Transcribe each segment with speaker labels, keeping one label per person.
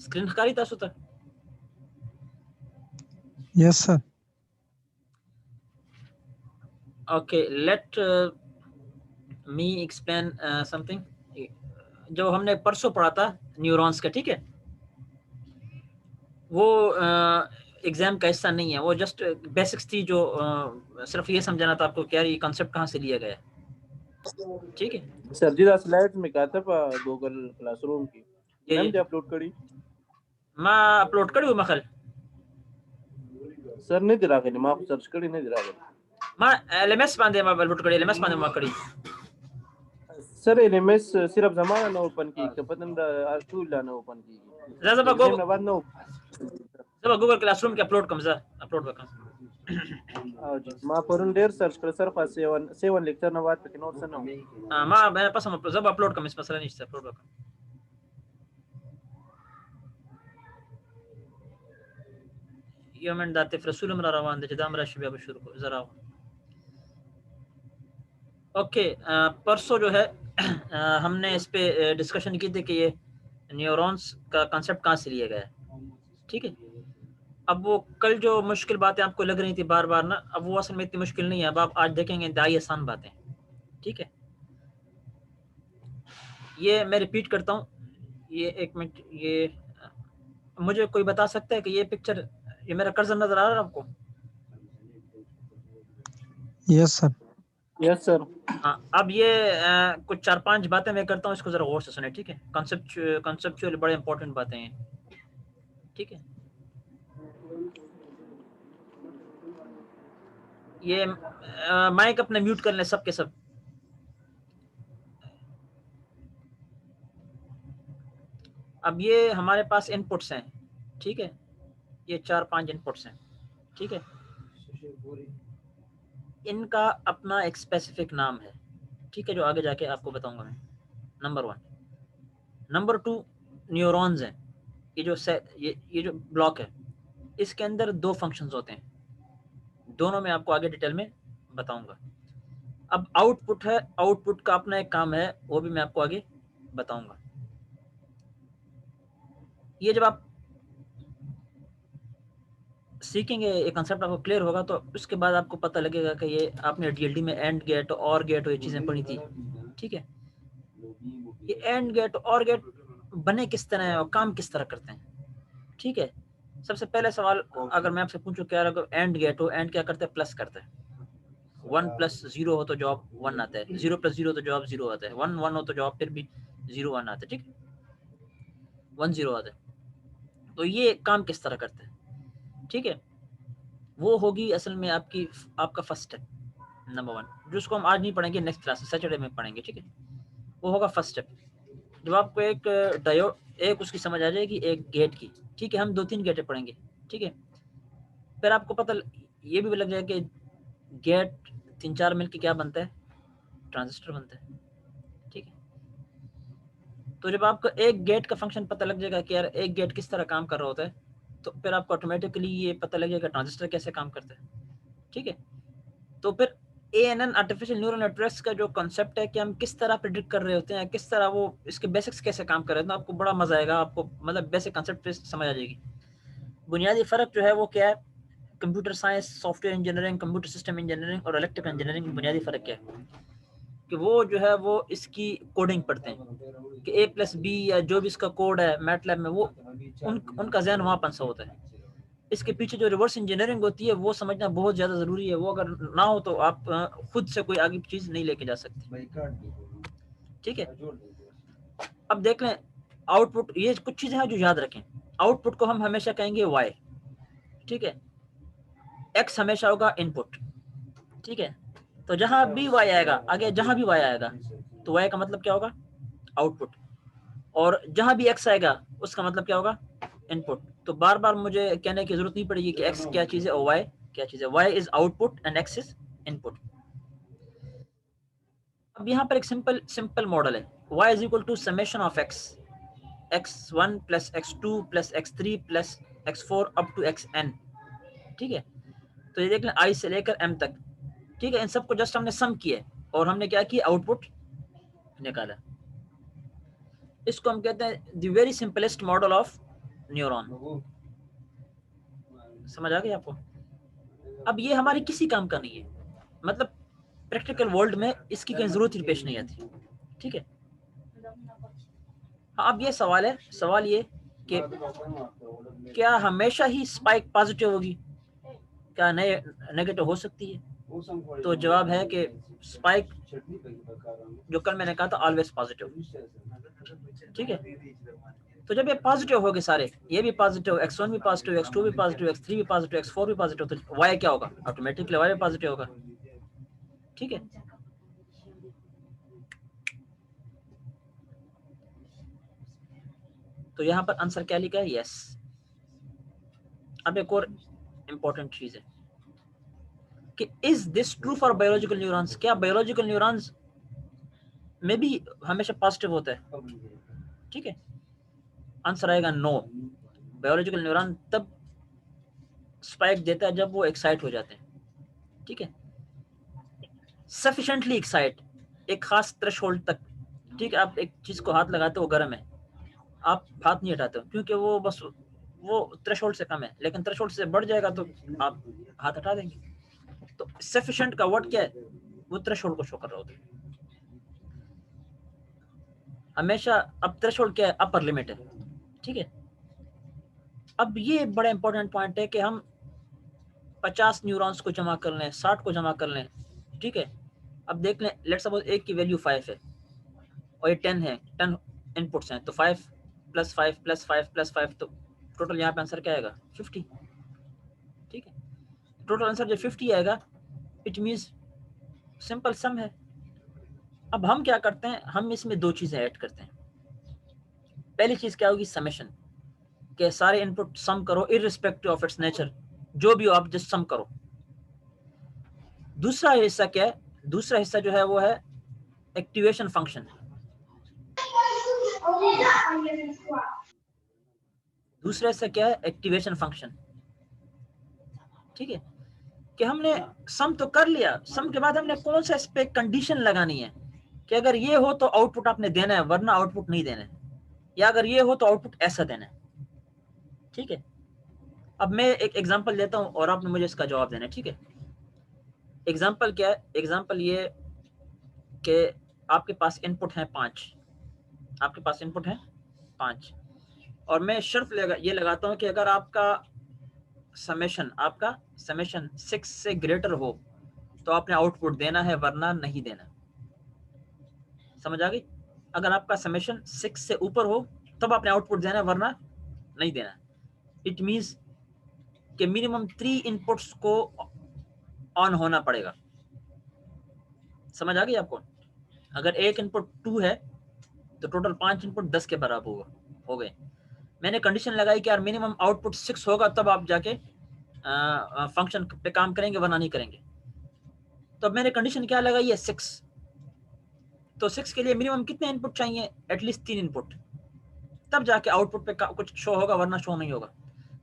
Speaker 1: Screen खाली तासु ता?
Speaker 2: Yes, sir.
Speaker 1: Okay, let me explain something. जो हमने परसों पढ़ा था न्यूरॉन्स का, ठीक है, वो एग्जाम का हिस्सा नहीं है, वो जस्ट बेसिक्स थी, जो सिर्फ ये समझाना था आपको क्या ये कॉन्सेप्ट कहाँ से लिया गया है, ठीक है
Speaker 3: सर जी स्लाइड्स में कहा था गूगल क्लासरूम की मैम जो अपलोड करी
Speaker 1: मैं अपलोड करी मखल
Speaker 3: सर नहीं दिरा के मां सर्च करी नहीं दिरा
Speaker 1: मैं एलएमएस बांधे मैं अपलोड करी एलएमएस बांधे मैं करी
Speaker 3: सर एलएमएस सिर्फ जमाना ना ओपन की पतन दा टूल ना ओपन की
Speaker 1: जब
Speaker 3: गूगल
Speaker 1: गूगल क्लासरूम के अपलोड कम अपलोड बकम
Speaker 3: मां परन देर सर्च कर सर पास 7 लेक्चर ना बात पे नोट्स ना
Speaker 1: मां मेरे पास हम जब अपलोड कम इस मसला नहीं है अपलोड बकम यमन दाते रसूल हमरा रवान दे जदाम राशि अब शुरू को जरा ओके परसों जो है हमने इस पे डिस्कशन की थी कि ये न्यूरॉन्स का कांसेप्ट कहाँ से लिया गया है, ठीक है। अब वो कल जो मुश्किल बातें आपको लग रही थी बार बार ना, अब वो असल में इतनी मुश्किल नहीं है, अब आप आज देखेंगे इंतहाई आसान बातें, ठीक है। ये मैं रिपीट करता हूँ, ये एक मिनट, ये मुझे कोई बता सकता है कि ये पिक्चर, ये मेरा कर्सर नजर आ रहा है आपको?
Speaker 2: Yes, sir.
Speaker 3: यस सर
Speaker 1: हाँ, अब ये कुछ 4-5 बातें मैं करता हूँ, इसको जरा गौर से सुने, ठीक है। कॉन्सेप्चुअल बड़े इंपॉर्टेंट बातें हैं, ठीक है। ये माइक अपने म्यूट कर लें सब के सब। अब ये हमारे पास इनपुट्स हैं, ठीक है, ये 4-5 इनपुट्स हैं, ठीक है। इनका अपना एक स्पेसिफिक नाम है, ठीक है, जो आगे जाके आपको बताऊंगा मैं। नंबर 1। नंबर 2 न्यूरॉन्स हैं, ये जो ब्लॉक है, इसके अंदर 2 फंक्शंस होते हैं, दोनों में आपको आगे डिटेल में बताऊंगा। अब आउटपुट है, आउटपुट का अपना एक काम है, वो भी मैं आपको आगे बताऊंगा। ये जब आप सीखेंगे, ये कंसेप्ट आपको क्लियर होगा, तो उसके बाद आपको पता लगेगा कि ये आपने डीएलडी में एंड गेट और गेट ये चीज़ें पढ़ी थी, ठीक है। ये एंड गेट और गेट बने किस तरह है और काम किस तरह करते हैं, ठीक है। सबसे पहले सवाल अगर मैं आपसे पूछूं क्या अगर एंड गेट हो, एंड क्या करते हैं? प्लस करते हैं। 1 + 0 हो तो जवाब 1 आता है, 0 + 0 तो जवाब 0 आता है, 1 1 हो तो जवाब फिर भी 0 1 आता है, ठीक है, 1 0 आता है। तो ये काम किस तरह करते हैं, ठीक है। वो होगी असल में आपका फर्स्ट स्टेप, नंबर 1, जिसको हम आज नहीं पढ़ेंगे, नेक्स्ट क्लास सैटरडे में पढ़ेंगे, ठीक है। वो होगा फर्स्ट स्टेप, जब आपको एक डायोड, एक उसकी समझ आ जाएगी, एक गेट की, ठीक है। हम 2-3 गेटें पढ़ेंगे, ठीक है। फिर आपको पता ये भी लग जाएगा कि गेट 3-4 मिलके क्या बनता है? ट्रांजिस्टर बनता है, ठीक है। तो जब आपको एक गेट का फंक्शन पता लग जाएगा कि यार एक गेट किस तरह काम कर रहा होता है, तो फिर आपको ऑटोमेटिकली ये पता लग जाएगा ट्रांजिस्टर कैसे काम करता है, ठीक है। तो फिर ANN आर्टिफिशियल न्यूरल नेटवर्क्स का जो कॉन्सेप्ट है कि हम किस तरह प्रेडिक्ट कर रहे होते हैं, किस तरह वो इसके बेसिक्स कैसे काम कर रहे हैं, तो आपको बड़ा मजा आएगा, आपको मतलब बेसिक कॉन्सेप्ट पे समझ आ जाएगी। बुनियादी फ़र्क जो है वो क्या है? Computer science, software engineering, computer system engineering और इलेक्ट्रिकल इंजीनियरिंग में बुनियादी फ़र्क क्या है कि वो जो है वो इसकी कोडिंग पढ़ते हैं कि A+B या जो भी इसका कोड है मैटलैब में, वो उनका जहन वहाँ पंसा होता है। इसके पीछे जो रिवर्स इंजीनियरिंग होती है वो समझना बहुत ज़्यादा ज़रूरी है, वो अगर ना हो तो आप खुद से कोई आगे चीज़ नहीं लेके जा सकते, ठीक है। अब देख लें आउटपुट, ये कुछ चीज़ें हैं जो याद रखें। आउटपुट को हम हमेशा कहेंगे Y, ठीक है। X हमेशा होगा इनपुट, ठीक है। तो जहां भी Y आएगा, आगे जहां भी Y आएगा तो Y का मतलब क्या होगा? आउटपुट। और जहां भी X आएगा उसका मतलब क्या होगा? इनपुट। तो बार बार मुझे कहने की जरूरत नहीं पड़ेगी कि X क्या चीज है और Y क्या चीज है। Y is output and X is input. अब यहाँ पर एक सिंपल मॉडल है, Y is equal to summation of x1 + x2 + x3 + x4 up to xn, ठीक है। तो ये देख लें I से लेकर M तक, ठीक है। इन सबको जस्ट हमने सम किया और हमने क्या किया? आउटपुट निकाला। इसको हम कहते हैं the very simplest model of neuron. समझ आ गई आपको? अब ये हमारी किसी काम का नहीं है, मतलब प्रैक्टिकल वर्ल्ड में इसकी कोई जरूरत ही पेश नहीं आती। ठीक है। हाँ, अब ये सवाल है, सवाल ये कि क्या हमेशा ही स्पाइक पॉजिटिव होगी, क्या नेगेटिव हो सकती है? तो जवाब है कि स्पाइक, जो कल मैंने कहा था, ऑलवेज पॉजिटिव। ठीक है। तो जब ये पॉजिटिव हो गए सारे, ये भी पॉजिटिव, x1 भी पॉजिटिव, x2 भी पॉजिटिव, x3 भी पॉजिटिव, x4 भी पॉजिटिव, तो y क्या होगा? ऑटोमेटिकली y भी पॉजिटिव होगा। ठीक है। तो यहां पर आंसर क्या लिखा है? यस। अब एक और इंपॉर्टेंट चीज है कि is this true for biological neurons? क्या बायोलॉजिकल न्यूरॉन्स में भी हमेशा पॉजिटिव होता है? ठीक है। आंसर आएगा नो। बायोलॉजिकल न्यूरॉन तब स्पाइक देता है जब वो एक्साइट हो जाते हैं। ठीक है। सफिशिएंटली एक्साइट, एक खास थ्रेशोल्ड तक। ठीक है। आप एक चीज को हाथ लगाते हो, गर्म है, आप हाथ नहीं हटाते हो क्योंकि वो बस वो थ्रेशोल्ड से कम है, लेकिन थ्रेशोल्ड से बढ़ जाएगा तो आप हाथ हटा देंगे। तो सफिशिएंट का वर्ड क्या है? वो थ्रेशोल्ड को शो कर रहा होता है हमेशा। अब थ्रेशोल्ड क्या है? अपर लिमिट है। ठीक है। अब ये बड़ा इंपॉर्टेंट पॉइंट है कि हम 50 न्यूरॉन्स को जमा कर लें, 60 को जमा कर लें। ठीक है। अब देख लें, लेट्स सपोज एक की वैल्यू 5 है और ये 10 है, 10 इनपुट्स हैं, तो 5 + 5 + 5 + 5, तो टोटल यहाँ पे आंसर क्या आएगा? 50। ठीक है। टोटल आंसर जो 50 आएगा, इट मीन्स सिंपल सम है। अब हम क्या करते हैं, हम इसमें दो चीजें ऐड करते हैं। पहली चीज क्या होगी? समेशन, के सारे इनपुट सम करो इररिस्पेक्टिव ऑफ इट्स नेचर, जो भी हो आप जस्ट सम करो। दूसरा हिस्सा क्या है? दूसरा हिस्सा जो है वो है एक्टिवेशन फंक्शन। दूसरा हिस्सा क्या है? Activation function. ठीक है। कि हमने सम तो कर लिया, सम के बाद हमने कौन सा इस पे कंडीशन लगानी है कि अगर ये हो तो आउटपुट आपने देना है, वरना आउटपुट नहीं देना है, या अगर ये हो तो आउटपुट ऐसा देना है। ठीक है। अब मैं एक एग्जांपल देता हूं और आपने मुझे इसका जवाब देना है। ठीक है। एग्जांपल क्या है? एग्जांपल ये कि आपके पास इनपुट है 5, आपके पास इनपुट है 5, और मैं शर्त ये लगाता हूं कि अगर आपका समेशन 6 से ग्रेटर हो तो आपने आउटपुट देना है, वरना नहीं देना। समझ आ गई? अगर आपका समेशन 6 से ऊपर हो तब आपने आउटपुट देना है, वरना नहीं देना। इट मींस कि मिनिमम 3 इनपुट्स को ऑन होना पड़ेगा। समझ आ गई आपको? अगर एक इनपुट 2 है तो टोटल 5 इनपुट 10 के बराबर हो गए। मैंने कंडीशन लगाई कि यार मिनिमम आउटपुट 6 होगा तब आप जाके फंक्शन पे काम करेंगे, वरना नहीं करेंगे। तो अब मैंने कंडीशन क्या लगाई है? 6। तो 6 के लिए मिनिमम कितने इनपुट चाहिए? एटलीस्ट 3 इनपुट, तब जाके आउटपुट पे कुछ शो होगा, वरना शो नहीं होगा।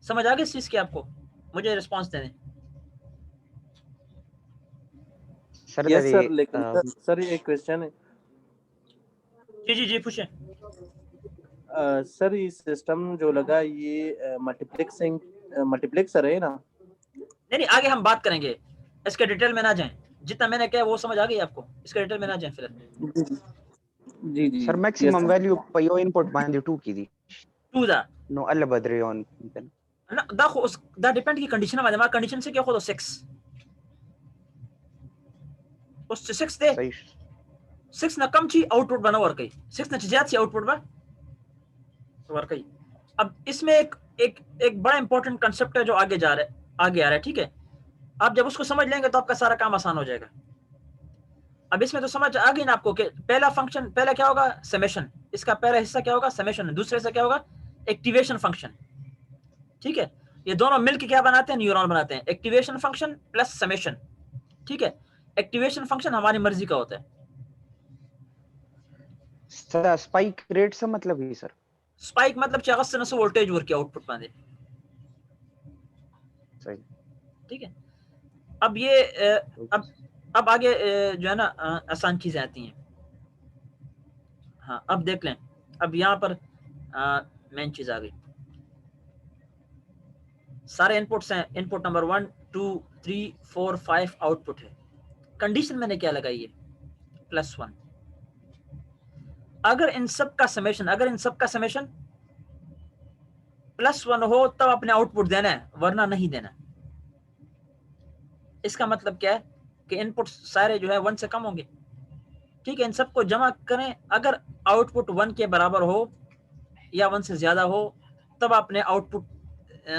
Speaker 1: समझ आ गई इस चीज की आपको? मुझे रिस्पांस दें।
Speaker 4: सर
Speaker 3: यस
Speaker 4: मेरी
Speaker 3: सर, लेकिन सर एक क्वेश्चन है।
Speaker 1: जी पूछे।
Speaker 3: सर ये सिस्टम जो लगा, ये मल्टीप्लेक्सर है ना?
Speaker 1: नहीं, आगे हम बात करेंगे, इसके डिटेल में ना जाएं। जितना मैंने कहा वो समझ आ गई आपको, इसके डिटेल में ना जाएं फिलहाल।
Speaker 3: जी
Speaker 4: sir
Speaker 3: yes,
Speaker 4: maximum
Speaker 3: sir.
Speaker 4: Value पयो इनपुट बांधी 2 की दी
Speaker 1: 2 दा
Speaker 4: नो अल्ल बदरे ऑन
Speaker 1: ना दा खो उस दा डिपेंड की कंडीशन में, हमारा कंडीशन से क्या हो तो 6 उस 6 दे
Speaker 4: सही
Speaker 1: 6 ना कम ची आउटपुट बना और कई 6 ना ज्यादा सी आउटपुट बा और कई। अब इसमें एक बड़ा इंपॉर्टेंट कांसेप्ट है जो आगे आ रहा है। ठीक है। आप जब उसको समझ लेंगे तो आपका सारा काम आसान हो जाएगा। अब इसमें तो समझ आ गई ना आपको कि पहला फंक्शन, पहला क्या होगा? समेशन। इसका पहला हिस्सा क्या होगा? समेशन। दूसरा हिस्सा क्या होगा? Activation function. ठीक है। ये दोनों मिलकर क्या बनाते हैं? न्यूरॉन बनाते हैं। Activation function plus summation. ठीक है। एक्टिवेशन फंक्शन हमारी मर्जी का होता है।
Speaker 4: सर स्पाइक रेट से मतलब ही सर
Speaker 1: स्पाइक मतलब 400 वोल्टेज वर्क आउटपुट पाते।
Speaker 4: सही।
Speaker 1: ठीक है। अब ये अब आगे जो है ना आसान चीजें आती हैं। हाँ, अब देख लें। अब यहाँ पर मेन चीज आ गई, सारे इनपुट्स हैं, इनपुट नंबर 1 2 3 4 5 आउटपुट है। कंडीशन मैंने क्या लगाई है, +1। अगर इन सब का समेशन +1 हो तब अपने आउटपुट देना है, वरना नहीं देना। इसका मतलब क्या है कि इनपुट सारे जो है 1 से कम होंगे। ठीक है, इन सबको जमा करें, अगर आउटपुट 1 के बराबर हो या 1 से ज्यादा हो तब अपने आउटपुट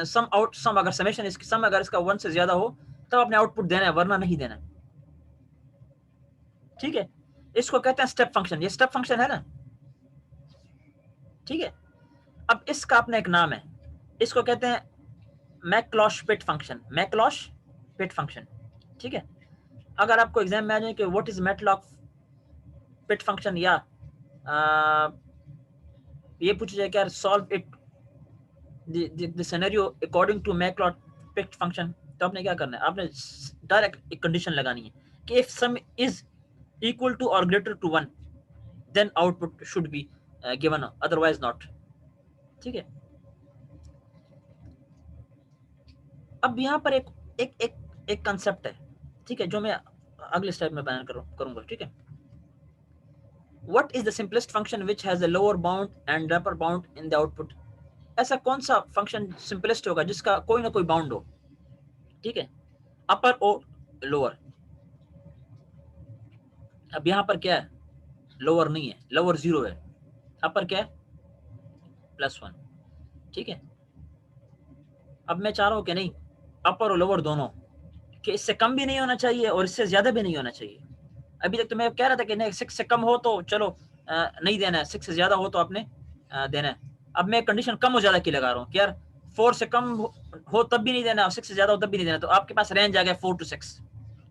Speaker 1: सम अगर समेशन सम अगर इसका 1 से ज्यादा हो तब अपने आउटपुट देना है, वरना नहीं देना। ठीक है, इसको कहते हैं स्टेप फंक्शन। ये स्टेप फंक्शन है ना, ठीक है। अब इसका अपना एक नाम है, इसको कहते हैं मैकलॉश-पिट फंक्शन, मैकलॉश-पिट फंक्शन। ठीक है, अगर आपको एग्जाम में आ जाए कि व्हाट इज मैकलॉश-पिट फंक्शन, या ये पूछा जाए कि यार solve it the scenario according to McCulloch Pitts function, तो आपने क्या करना है, आपने डायरेक्ट एक कंडीशन लगानी है कि if sum is equal to और greater to 1 then output should be given, otherwise not. ठीक है, अब यहाँ पर एक एक एक एक कंसेप्ट है, ठीक है, जो मैं अगले स्टेप में बयान करूंगा। ठीक है, what is the simplest function which has a lower bound and upper bound in the output. ऐसा कौन सा फंक्शन सिंपलेस्ट होगा जिसका कोई ना कोई बाउंड हो। ठीक है, अपर और लोअर। अब यहाँ पर क्या है, लोअर नहीं है, लोअर 0 है, अपर क्या है +1। ठीक है, अब मैं चाह रहा हूं कि नहीं, अपर और लोअर दोनों, कि इससे कम भी नहीं होना चाहिए और इससे ज्यादा भी नहीं होना चाहिए। अभी तक तो मैं कह रहा था कि नहीं 6 से कम हो तो चलो नहीं देना है, 6 से ज्यादा हो तो आपने देना है। अब मैं कंडीशन कम हो ज्यादा की लगा रहा हूँ कि यार 4 से कम हो तब भी नहीं देना और 6 से ज्यादा हो तब भी नहीं देना, तो आपके पास रेंज आ गया 4 to 6।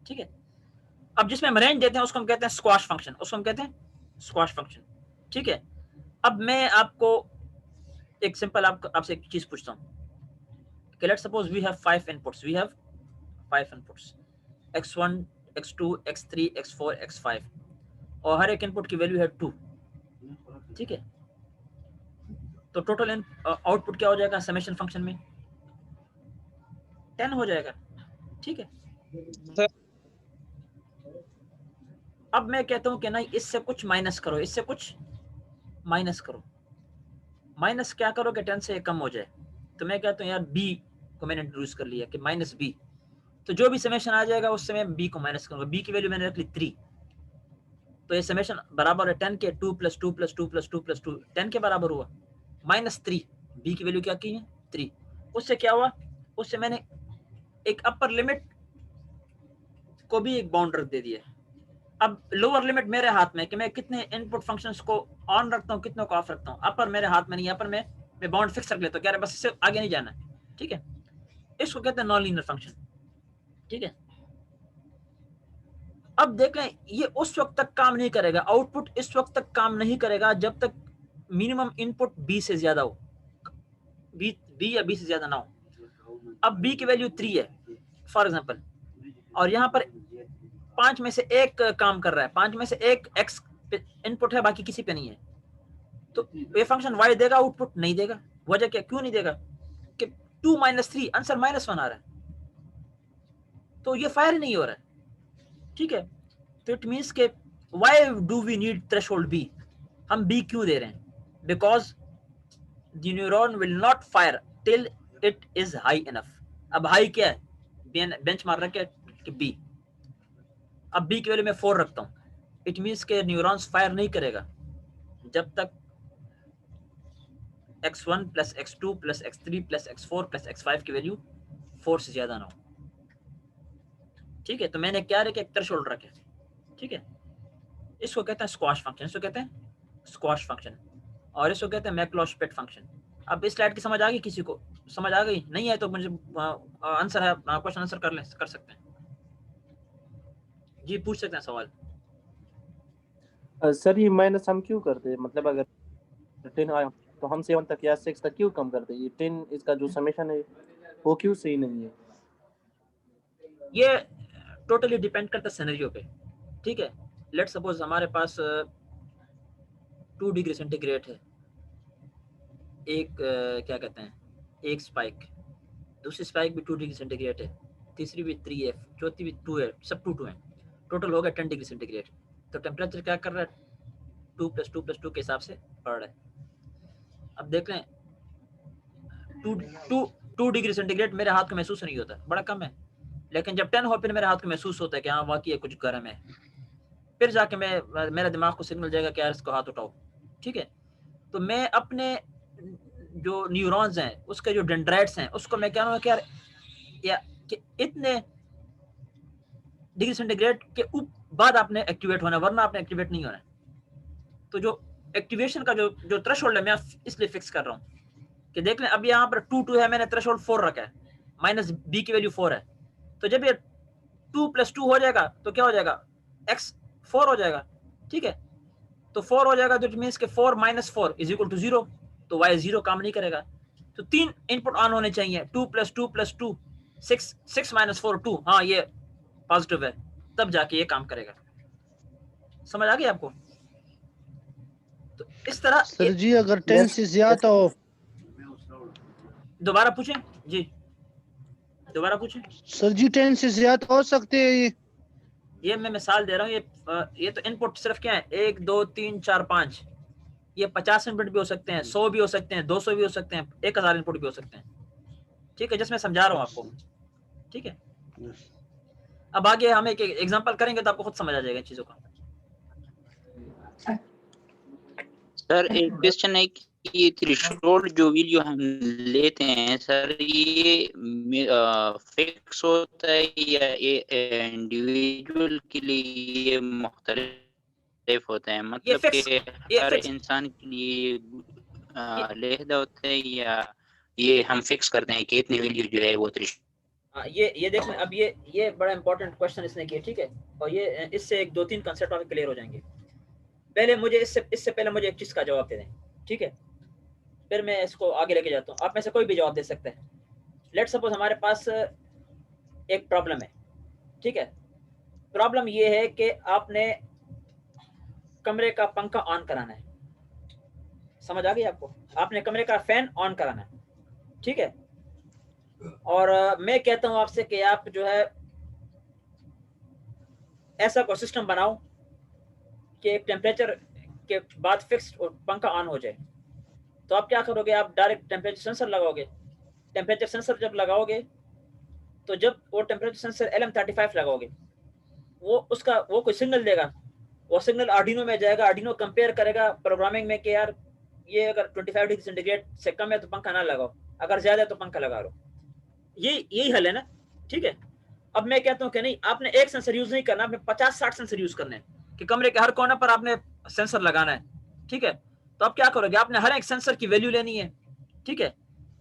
Speaker 1: ठीक है, अब जिसमें हम रेंज देते हैं उसको हम कहते हैं स्क्वाश फंक्शन, उसको हम कहते हैं स्क्वाश फंक्शन। ठीक है, अब मैं आपको एक सिंपल आपसे एक चीज पूछता हूँ कि let's suppose we have 5 inputs, x1 x2 x3 x4 x5, और हर एक इनपुट की वैल्यू है 2। ठीक है, तो टोटल आउटपुट क्या हो जाएगा समेशन फंक्शन में, 10 हो जाएगा। ठीक है, अब मैं कहता हूं कि नहीं इससे कुछ माइनस करो, इससे कुछ माइनस करो, माइनस क्या करो कि 10 से कम हो जाए। तो मैं कहता हूं यार b को मैंने इंट्रोड्यूस कर लिया कि -b, तो जो भी समेशन आ जाएगा उससे मैं b को माइनस करूंगा। b की वैल्यू मैंने रख ली 3, तो ये समेशन बराबर है 10 के 2 + 2 + 2 + 2 + 2 10 के बराबर हुआ, -3। b की वैल्यू क्या की है 3। उससे क्या हुआ, उससे मैंने एक अपर लिमिट को भी एक बाउंडर दे दिया। अब लोअर लिमिट मेरे हाथ में कि मैं कितने इनपुट फंक्शंस को ऑन रखता हूँ, कितनों को ऑफ रखता हूँ। अपर मेरे हाथ में नहीं, अपर में मैं बाउंड फिक्स रख लेता हूँ, क्या बस इससे आगे नहीं जाना है। ठीक है, इसको कहते हैं नॉन लीनियर फंक्शन। ठीक है, अब देखें ये उस वक्त तक काम नहीं करेगा, आउटपुट इस वक्त तक काम नहीं करेगा जब तक मिनिमम इनपुट b से ज्यादा हो, b या b से ज्यादा ना हो। अब b की वैल्यू 3 है फॉर एग्जांपल, और यहाँ पर 5 में से एक काम कर रहा है, 5 में से एक x इनपुट है, बाकी किसी पे नहीं है, तो ये फंक्शन y देगा, आउटपुट नहीं देगा। वजह क्या, क्यों नहीं देगा कि 2 - 3 आंसर -1 आ रहा है, तो ये फायर नहीं हो रहा है। ठीक है, तो इट मीन्स के why do we need threshold b, हम बी क्यों दे रहे हैं, because the neuron will not fire till it is high enough. अब हाई क्या है, बेंच मार रखा है कि बी, अब बी की वैल्यू मैं 4 रखता हूं, इट मीन्स के न्यूरॉन्स फायर नहीं करेगा जब तक x1 + x2 + x3 + x4 + x5 की वैल्यू 4 से ज्यादा ना हो। ठीक है, तो मैंने क्या रखे, एक थ्रेशोल्ड रखे। ठीक है, इसको कहते हैं स्क्वाश फंक्शन, इसको कहते हैं स्क्वाश फंक्शन, और इसको कहते हैं मैकलॉश-पिट फंक्शन। अब इस स्लाइड की समझ आ गई, किसी को समझ आ गई, नहीं है तो मुझे आंसर है, क्वेश्चन आंसर कर सकते हैं जी, पूछ सकते हैं सवाल।
Speaker 3: सर ये माइनस हम क्यों करते हैं, मतलब अगर 10 आया तो हम 7 तक या 6 तक क्यों कम करते हैं, ये 10 इसका जो समेशन है वो क्यों सही नहीं है।
Speaker 1: ये टोटली डिपेंड करता है सिनेरियो पे। ठीक है, लेट्स सपोज हमारे पास 2 डिग्री सेंटीग्रेड है एक क्या कहते हैं, एक स्पाइक, दूसरी स्पाइक भी 2 डिग्री सेंटीग्रेड है, तीसरी भी 3 है, चौथी भी 2 है, सब 2 है, टोटल हो गया 10 डिग्री सेंटीग्रेड। तो टेम्परेचर क्या कर रहा है, 2 + 2 + 2 के हिसाब से बढ़ रहा है। अब देख लें 2 डिग्री सेंटीग्रेड मेरे हाथ को महसूस नहीं होता, बड़ा कम है, लेकिन जब 10 हो फिर मेरे हाथ को महसूस होता है कि हाँ वाकई कुछ गर्म है, फिर जाके मेरा दिमाग को सिग्नल जाएगा कि यार इसको हाथ उठाओ। ठीक है, तो मैं अपने जो न्यूरॉन्स हैं, उसके जो डेंड्राइट्स हैं, उसको मैं कह रहा हूँ कि यार कि इतने डिग्री सेंटीग्रेड के बाद आपने एक्टिवेट होना, वरना आपने एक्टिवेट नहीं होना। तो जो एक्टिवेशन का जो थ्रेशोल्ड है, मैं इसलिए फिक्स कर रहा हूँ कि देख लें अब यहाँ पर 2 है, मैंने थ्रेशोल्ड 4 रखा है, माइनस बी की वैल्यू 4 है, तो जब ये 2 + 2 हो जाएगा तो क्या हो जाएगा, x 4 हो जाएगा। ठीक है, तो 4 हो जाएगा, तो इट मीन्स के 4 - 4 = 0, तो y 0 काम नहीं करेगा। तो 3 इनपुट ऑन होने चाहिए, 2 + 2 + 2 6, 6 - 4 2, हाँ ये पॉजिटिव है, तब जाके ये काम करेगा। समझ आ गई आपको? तो इस तरह
Speaker 5: सर जी अगर 10
Speaker 3: यस
Speaker 5: से ज्यादा हो,
Speaker 1: दोबारा पूछें जी, दोबारा पूछें।
Speaker 5: सर जी 10 से ज्यादा हो सकते हैं ये?
Speaker 1: ये मैं मिसाल दे रहा हूँ, ये तो इनपुट सिर्फ क्या है, 1 2 3 4 5, ये 50 इनपुट भी हो सकते हैं, 100 भी हो सकते हैं, 200 भी हो सकते हैं, 1000 इनपुट भी हो सकते हैं। ठीक है, जिसमें समझा रहा हूँ आपको। ठीक है, अब आगे हम एक एग्जांपल करेंगे तो आपको खुद समझ आ जाएगा चीजों का।
Speaker 6: सर एक क्वेश्चन है कि ये थ्रेशोल्ड जो वैल्यू हम लेते हैं सर, ये फिक्स होता है या ये इंडिविजुअल के लिए ये मुख्तलिफ होता है, मतलब कि
Speaker 1: ये
Speaker 6: हर
Speaker 1: फिक्स
Speaker 6: इंसान के लिए
Speaker 1: ये,
Speaker 6: अलहदा होता है, या ये हम फिक्स करते हैं कि इतनी वैल्यू जो है वो
Speaker 1: ये देख लें। अब ये बड़ा इंपॉर्टेंट क्वेश्चन इसने किया। ठीक है, और ये इससे एक 2-3 कंसेप्ट और क्लियर हो जाएंगे। पहले मुझे इससे पहले मुझे एक चीज का जवाब दे दें। ठीक है, फिर मैं इसको आगे लेके जाता हूँ, आप में से कोई भी जवाब दे सकते हैं। लेट सपोज हमारे पास एक प्रॉब्लम है। ठीक है, प्रॉब्लम ये है कि आपने कमरे का पंखा ऑन कराना है। समझ आ गई आपको? आपने कमरे का फैन ऑन कराना है। ठीक है, और मैं कहता हूं आपसे कि आप जो है ऐसा कोई सिस्टम बनाओ कि एक टेम्परेचर के बाद फिक्स पंखा ऑन हो जाए। तो आप क्या करोगे, आप डायरेक्ट टेम्परेचर सेंसर लगाओगे। टेम्परेचर सेंसर जब लगाओगे तो जब वो टेम्परेचर सेंसर LM35 लगाओगे, वो कोई सिग्नल देगा। वो सिग्नल आर्डिनो में जाएगा, आर्डिनो कंपेयर करेगा प्रोग्रामिंग में कि यार ये अगर 25 डिग्री सेंटीग्रेड से कम है तो पंखा ना लगाओ, अगर ज्यादा है तो पंखा लगा लो। यही हल है ना? ठीक है, अब मैं कहता हूँ कि नहीं, आपने एक सेंसर यूज नहीं करना, आपने 50-60 सेंसर यूज करने हैं कि कमरे के हर कोने पर आपने सेंसर लगाना है। ठीक है, तो आप क्या करोगे, आपने हर एक सेंसर की वैल्यू लेनी है। ठीक है,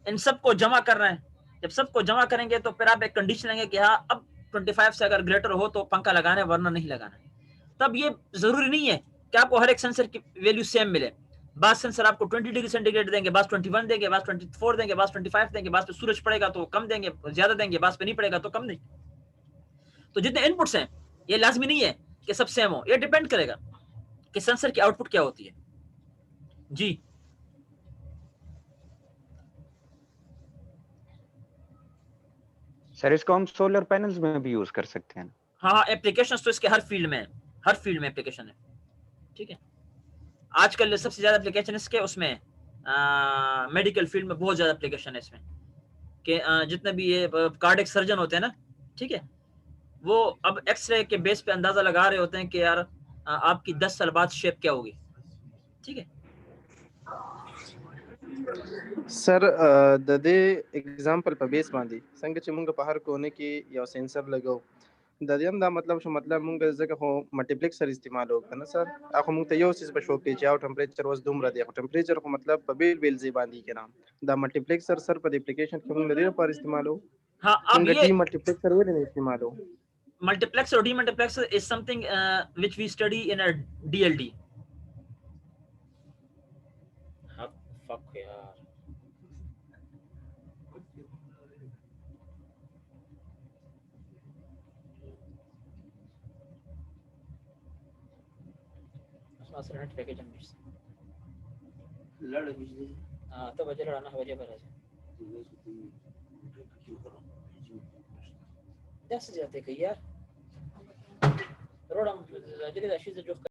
Speaker 1: इन सबको जमा करना है। जब सबको जमा करेंगे तो फिर आप एक कंडीशन लेंगे कि हाँ अब 25 से अगर ग्रेटर हो तो पंखा लगाना है, वरना नहीं लगाना है। तब ये जरूरी नहीं है कि आपको हर एक सेंसर की वैल्यू सेम मिले। बाद सेंसर आपको 20 डिग्री सेंटीग्रेड देंगे, बाद 21 देंगे, बाद 24 देंगे, बाद 25 देंगे, बाद पे सूरज पड़ेगा तो कम देंगे, ज्यादा देंगे, बाद पे नहीं पड़ेगा तो कम देंगे। तो जितने इनपुट्स हैं ये लाजमी नहीं है कि सब सेम हो, ये डिपेंड करेगा कि सेंसर की आउटपुट क्या होती है। जी
Speaker 4: सर इसको हम सोलर पैनल्स में भी यूज कर सकते हैं।
Speaker 1: हाँ, एप्लीकेशन तो इसके हर फील्ड में है, हर फील्ड में एप्लीकेशन है। ठीक है, आजकल सबसे ज्यादा एप्लीकेशन इसके उसमें मेडिकल फील्ड में बहुत ज्यादा एप्लीकेशन है इसमें कि जितने भी ये कार्डियक सर्जन होते हैं ना, ठीक है, वो अब एक्सरे के बेस पे अंदाजा लगा रहे होते हैं कि यार आपकी 10 साल बाद शेप क्या होगी। ठीक है,
Speaker 3: सर ददे एग्जांपल पे बेस बांधी संग च मुंग पहाड़ कोने की या सेंसर लगो ददियम दा मतलब शो मतलब मुंग जगह हो मल्टीप्लेक्सर इस्तेमाल हो ना सर आखो मुंग ते यो सिस पे शो के चाव टेंपरेचर वस दुम रदी आखो टेंपरेचर को मतलब पबेल बेल जे बांधी के नाम दा मल्टीप्लेक्सर सर पर एप्लीकेशन के मुंग दे पर इस्तेमाल हो
Speaker 1: हाँ अब
Speaker 3: मुंग
Speaker 1: ये
Speaker 3: डी मल्टीप्लेक्सर वे नहीं इस्तेमाल हो
Speaker 1: मल्टीप्लेक्स और demultiplex is something which we study in a DLD। हाँ, फक यार, तो वजह लड़ाना वजह पर दस जाते कि यार रोड हम जगह अशी जो